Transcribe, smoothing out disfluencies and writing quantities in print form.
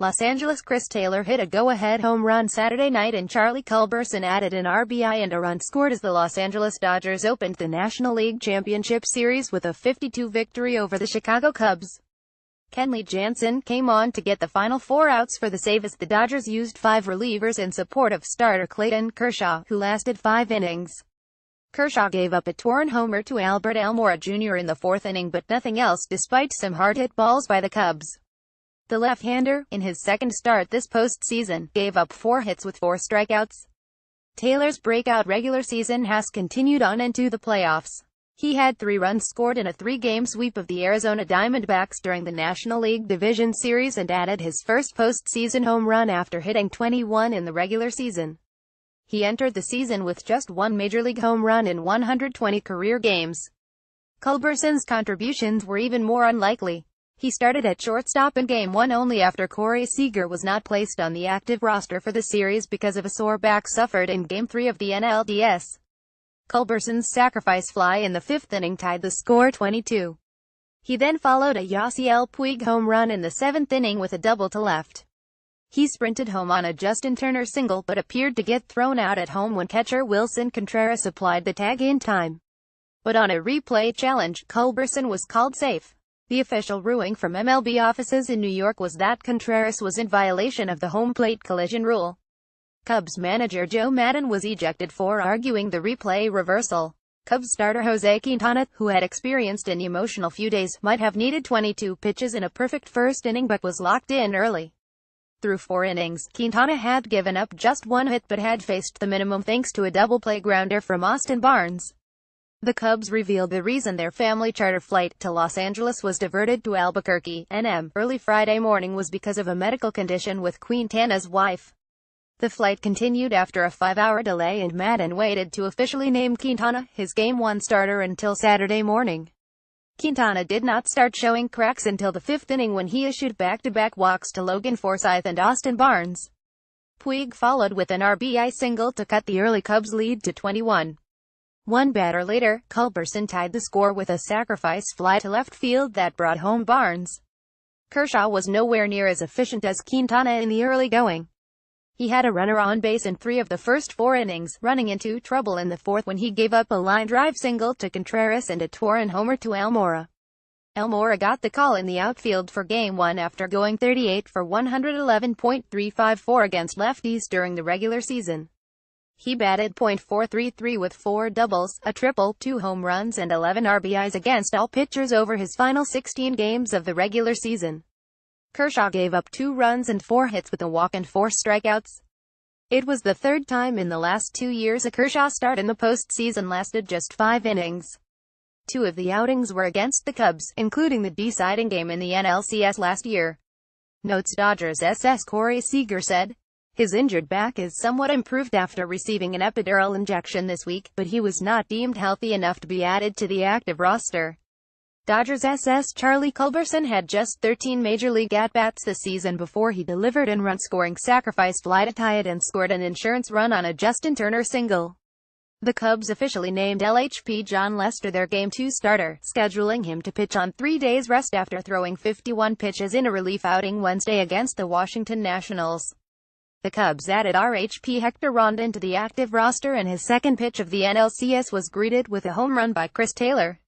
Los Angeles. Chris Taylor hit a go-ahead home run Saturday night and Charlie Culberson added an RBI and a run scored as the Los Angeles Dodgers opened the National League Championship Series with a 5-2 victory over the Chicago Cubs. Kenley Jansen came on to get the final 4 outs for the save as the Dodgers used 5 relievers in support of starter Clayton Kershaw, who lasted 5 innings. Kershaw gave up a two-run homer to Albert Almora Jr. in the 4th inning but nothing else despite some hard-hit balls by the Cubs. The left-hander, in his second start this postseason, gave up 4 hits with 4 strikeouts. Taylor's breakout regular season has continued on into the playoffs. He had 3 runs scored in a 3-game sweep of the Arizona Diamondbacks during the National League Division Series and added his first postseason home run after hitting 21 in the regular season. He entered the season with just 1 Major League home run in 120 career games. Culberson's contributions were even more unlikely. He started at shortstop in Game 1 only after Corey Seager was not placed on the active roster for the series because of a sore back suffered in Game 3 of the NLDS. Culberson's sacrifice fly in the 5th inning tied the score 22. He then followed a Yasiel Puig home run in the 7th inning with a double to left. He sprinted home on a Justin Turner single but appeared to get thrown out at home when catcher Wilson Contreras applied the tag in time. But on a replay challenge, Culberson was called safe. The official ruling from MLB offices in New York was that Contreras was in violation of the home plate collision rule. Cubs manager Joe Maddon was ejected for arguing the replay reversal. Cubs starter Jose Quintana, who had experienced an emotional few days, might have needed 22 pitches in a perfect first inning but was locked in early. Through 4 innings, Quintana had given up just 1 hit but had faced the minimum thanks to a double play grounder from Austin Barnes. The Cubs revealed the reason their family charter flight to Los Angeles was diverted to Albuquerque, NM, early Friday morning was because of a medical condition with Quintana's wife. The flight continued after a 5-hour delay and Maddon waited to officially name Quintana his Game 1 starter until Saturday morning. Quintana did not start showing cracks until the 5th inning when he issued back-to-back walks to Logan Forsythe and Austin Barnes. Puig followed with an RBI single to cut the early Cubs lead to 21. One batter later, Culberson tied the score with a sacrifice fly to left field that brought home Barnes. Kershaw was nowhere near as efficient as Quintana in the early going. He had a runner on base in 3 of the first 4 innings, running into trouble in the 4th when he gave up a line drive single to Contreras and a two-run homer to Almora. Almora got the call in the outfield for Game 1 after going 38 for 111.354 against lefties during the regular season. He batted .433 with 4 doubles, a triple, 2 home runs and 11 RBIs against all pitchers over his final 16 games of the regular season. Kershaw gave up 2 runs and 4 hits with a walk and 4 strikeouts. It was the 3rd time in the last 2 years a Kershaw start in the postseason lasted just 5 innings. 2 of the outings were against the Cubs, including the deciding game in the NLCS last year. Notes Dodgers SS Corey Seager said, "His injured back is somewhat improved after receiving an epidural injection this week, but he was not deemed healthy enough to be added to the active roster." Dodgers SS Charlie Culberson had just 13 Major League at-bats this season before he delivered an run-scoring sacrifice fly to tie it and scored an insurance run on a Justin Turner single. The Cubs officially named LHP John Lester their Game 2 starter, scheduling him to pitch on 3 days' rest after throwing 51 pitches in a relief outing Wednesday against the Washington Nationals. The Cubs added RHP Hector Rondon to the active roster and his second pitch of the NLCS was greeted with a home run by Chris Taylor.